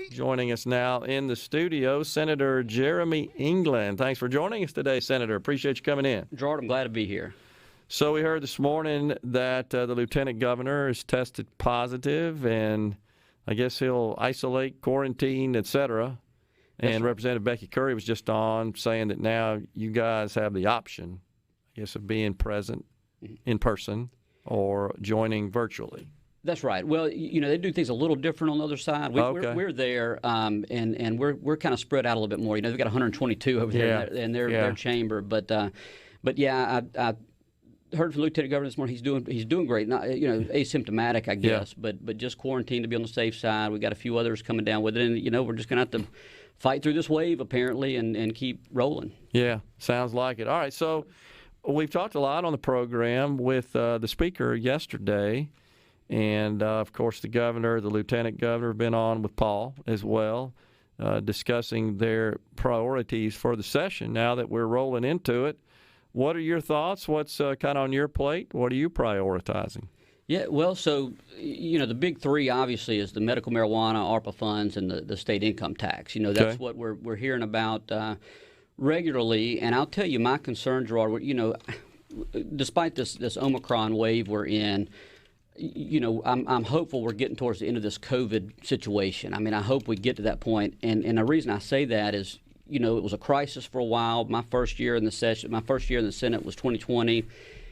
Joining us now in the studio, Senator Jeremy England. Thanks for joining us today, Senator. Appreciate you coming in. Gerard, I'm glad to be here. So we heard this morning that the lieutenant governor is tested positive, and I guess he'll isolate, quarantine, etc. And Representative Becky Curry was just on saying that now you guys have the option, I guess, of being present in person or joining virtually. That's right. Well, they do things a little different on the other side. We're there, and we're kind of spread out a little bit more. They've got 122 over there in their chamber. But yeah, I heard from the Lieutenant Governor this morning. He's doing great. Not asymptomatic, I guess, but just quarantined to be on the safe side. We got a few others coming down with it, and we're just going to have to fight through this wave apparently and keep rolling. Yeah, sounds like it. All right, so we've talked a lot on the program with the speaker yesterday. And, of course, the governor, the lieutenant governor have been on with Paul as well, discussing their priorities for the session now that we're rolling into it. What are your thoughts? What's kind of on your plate? What are you prioritizing? Yeah, well, so, the big three, obviously, is the medical marijuana, ARPA funds, and the state income tax. That's what we're hearing about regularly. And I'll tell you my concern, Gerard, despite this Omicron wave we're in, I'm hopeful we're getting towards the end of this COVID situation. I mean, I hope we get to that point. And the reason I say that is, it was a crisis for a while. My first year in the Senate was 2020.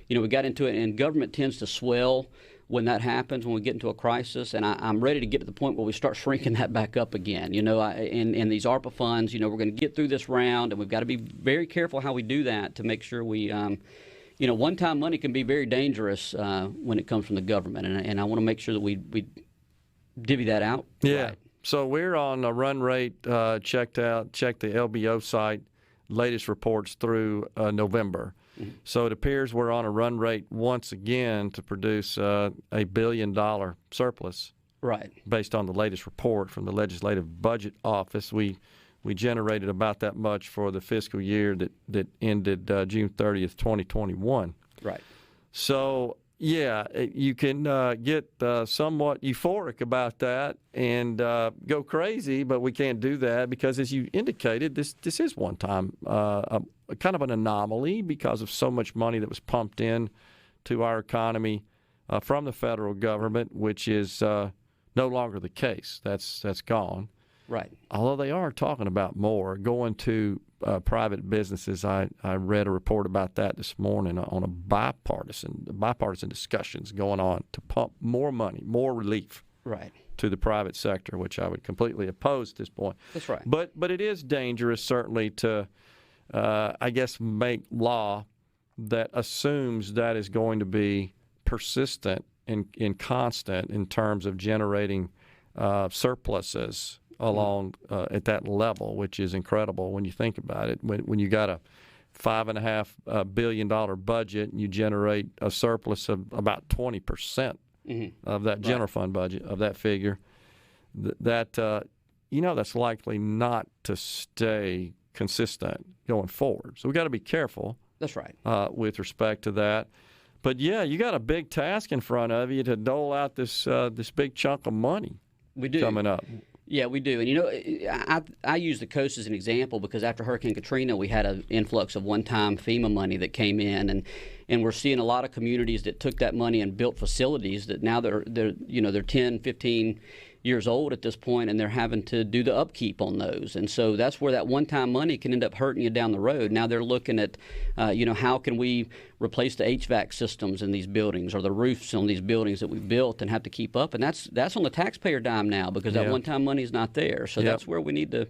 We got into it, and government tends to swell when that happens, when we get into a crisis. And I'm ready to get to the point where we start shrinking that back up again. And these ARPA funds, we're going to get through this round, and we've got to be very careful how we do that to make sure we one-time money can be very dangerous when it comes from the government, and I want to make sure that we divvy that out. Yeah. Right. So we're on a run rate, check the LBO site, latest reports through November. Mm-hmm. So it appears we're on a run rate once again to produce a $1 billion surplus. Right. Based on the latest report from the Legislative Budget Office. We generated about that much for the fiscal year that ended June 30th, 2021. Right. So, yeah, you can get somewhat euphoric about that and go crazy, but we can't do that because, as you indicated, this is one time kind of an anomaly because of so much money that was pumped in to our economy from the federal government, which is no longer the case. That's gone. Right. Although they are talking about more going to private businesses. I read a report about that this morning on a bipartisan discussions going on to pump more money, more relief to the private sector, which I would completely oppose at this point. That's right. But it is dangerous certainly to, I guess, make law that assumes that is going to be persistent and constant in terms of generating surpluses along at that level, which is incredible when you think about it. When you got a $5.5 billion budget and you generate a surplus of about 20% of that general fund budget, of that figure, that's likely not to stay consistent going forward. So we got to be careful. That's right. With respect to that. But, yeah, you got a big task in front of you to dole out this big chunk of money. We do. Coming up. Yeah, we do. And, I use the coast as an example because after Hurricane Katrina, we had an influx of one-time FEMA money that came in. And we're seeing a lot of communities that took that money and built facilities that now they're 10, 15 years old at this point, and they're having to do the upkeep on those. And so that's where that one-time money can end up hurting you down the road. Now they're looking at, how can we replace the HVAC systems in these buildings or the roofs on these buildings that we built and have to keep up. And that's on the taxpayer dime now because that one-time money is not there. So that's where we need to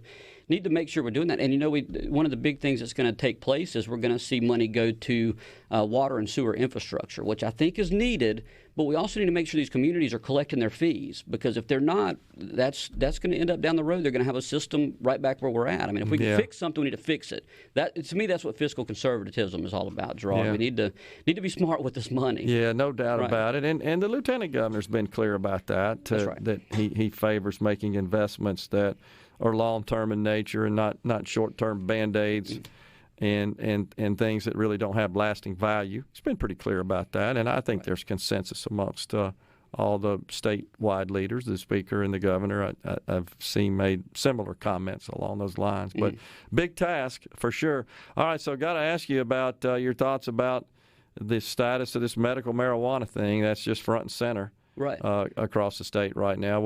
make sure we're doing that. And, one of the big things that's going to take place is we're going to see money go to water and sewer infrastructure, which I think is needed. But we also need to make sure these communities are collecting their fees because if they're not, that's going to end up down the road. They're going to have a system right back where we're at. I mean, if we can fix something, we need to fix it. To me, that's what fiscal conservatism is all about, Gerard. We need to be smart with this money. Yeah, no doubt about it. And the lieutenant governor's been clear about that. That he favors making investments that are long-term in nature and not short-term Band-Aids and things that really don't have lasting value. He's been pretty clear about that, and I think there's consensus amongst all the statewide leaders, the speaker and the governor, I've seen made similar comments along those lines. But big task for sure. All right, so got to ask you about your thoughts about the status of this medical marijuana thing. That's just front and center across the state right now.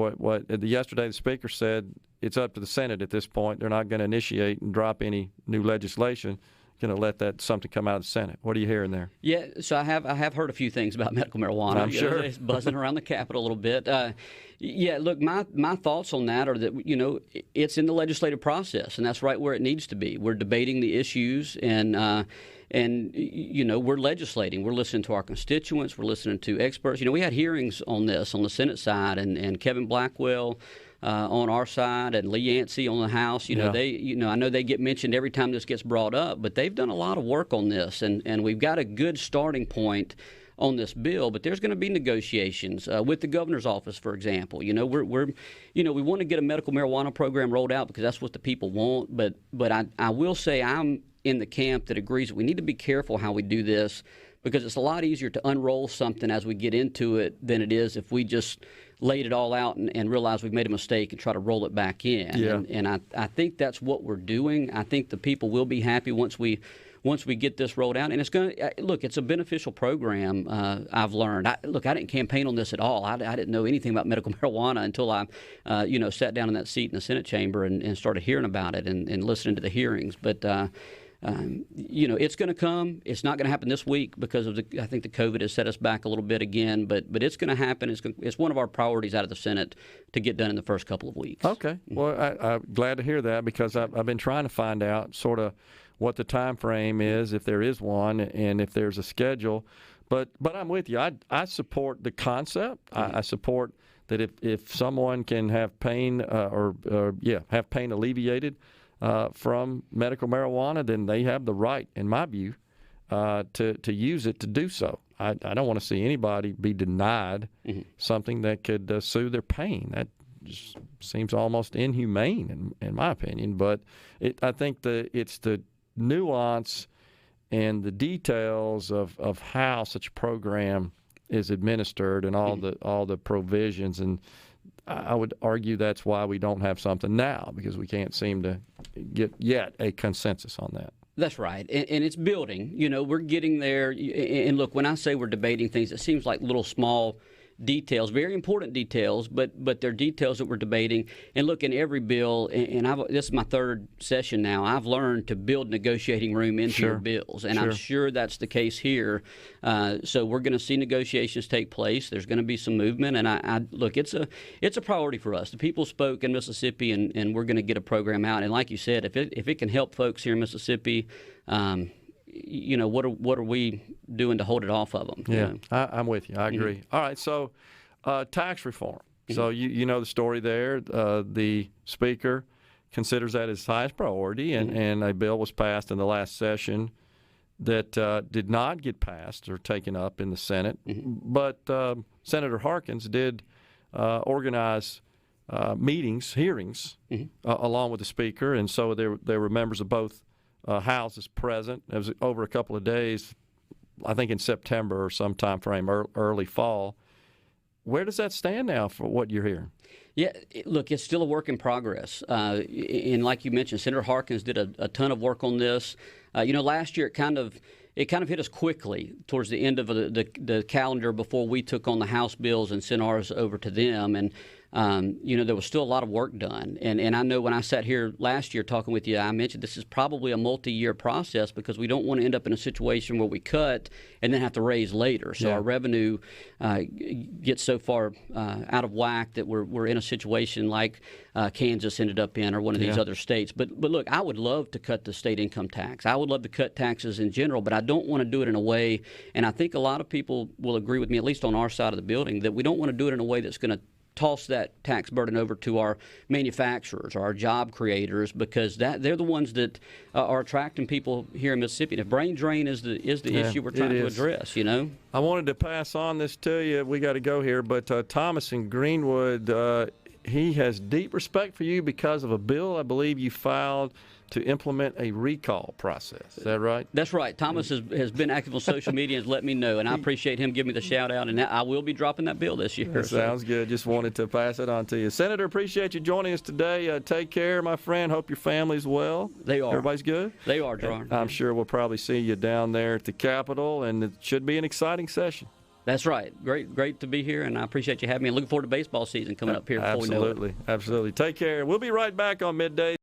Yesterday the speaker said it's up to the Senate at this point. They're not going to initiate and drop any new legislation. Going to let something come out of the Senate. What are you hearing there? Yeah, so I have heard a few things about medical marijuana. I'm sure it's buzzing around the Capitol a little bit. Yeah, look, my thoughts on that are that it's in the legislative process, and that's right where it needs to be. We're debating the issues, and we're legislating. We're listening to our constituents. We're listening to experts. We had hearings on this on the Senate side, and Kevin Blackwell on our side and Lee Yancey on the House. I know they get mentioned every time this gets brought up, but they've done a lot of work on this, and we've got a good starting point on this bill. But there's going to be negotiations with the governor's office, for example. We want to get a medical marijuana program rolled out because that's what the people want. But I will say I'm in the camp that agrees that we need to be careful how we do this, because it's a lot easier to unroll something as we get into it than it is if we just laid it all out and realize we've made a mistake and try to roll it back in. Yeah. And I think that's what we're doing. I think the people will be happy once we get this rolled out. And it's going to look. It's a beneficial program. I've learned. I didn't campaign on this at all. I didn't know anything about medical marijuana until I, sat down in that seat in the Senate chamber and started hearing about it and listening to the hearings. But it's going to come. It's not going to happen this week because I think the COVID has set us back a little bit again. But it's going to happen. It's one of our priorities out of the Senate to get done in the first couple of weeks. Okay. Well, I'm glad to hear that, because I've been trying to find out sort of what the time frame is, if there is one, and if there's a schedule. But I'm with you. I support the concept. I support that if someone can have pain have pain alleviated from medical marijuana, then they have the right, in my view, to use it to do so. I don't want to see anybody be denied something that could soothe their pain. That just seems almost inhumane, in my opinion. But I think it's the nuance and the details of how such a program is administered and all the provisions, and I would argue that's why we don't have something now, because we can't seem to get yet a consensus on that. That's right, and it's building. We're getting there. And look, when I say we're debating things, it seems like little small details, very important details, but they're details that we're debating. And look, in every bill, and this is my third session now, I've learned to build negotiating room into your bills, and I'm sure that's the case here. So we're going to see negotiations take place. There's going to be some movement, and I look, it's a priority for us. The people spoke in Mississippi, and we're going to get a program out. And like you said, if it can help folks here in Mississippi, what are we doing to hold it off of them? Yeah, I'm with you. I agree. All right, so tax reform. So you know the story there. The Speaker considers that his highest priority, and a bill was passed in the last session that did not get passed or taken up in the Senate. But Senator Harkins did organize hearings, along with the Speaker, and so there were members of both houses present. It was over a couple of days, I think in September or some time frame, early fall. Where does that stand now for what you're hearing? Yeah, look, it's still a work in progress. And like you mentioned, Senator Harkins did a ton of work on this. Last year it kind of hit us quickly towards the end of the calendar before we took on the House bills and sent ours over to them. And there was still a lot of work done. And I know when I sat here last year talking with you, I mentioned this is probably a multi-year process, because we don't want to end up in a situation where we cut and then have to raise later. So our revenue gets so far out of whack that we're in a situation like Kansas ended up in, or one of these other states. But look, I would love to cut the state income tax. I would love to cut taxes in general, but I don't want to do it in a way, and I think a lot of people will agree with me, at least on our side of the building, that we don't want to do it in a way that's going to toss that tax burden over to our manufacturers or our job creators, because they're the ones that are attracting people here in Mississippi. And if brain drain is the issue we're trying to address, I wanted to pass on this to you. We got to go here, but Thomas in Greenwood, he has deep respect for you because of a bill I believe you filed to implement a recall process. Is that right? That's right. Thomas has been active on social media and has let me know, and I appreciate him giving me the shout out. And I will be dropping that bill this year. That sounds good. Just wanted to pass it on to you. Senator, appreciate you joining us today. Take care, my friend. Hope your family's well. They are. Everybody's good? They are, Gerard. I'm sure we'll probably see you down there at the Capitol, and it should be an exciting session. That's right. Great to be here, and I appreciate you having me. And looking forward to baseball season coming up here before we know it. Absolutely. Take care. We'll be right back on Midday.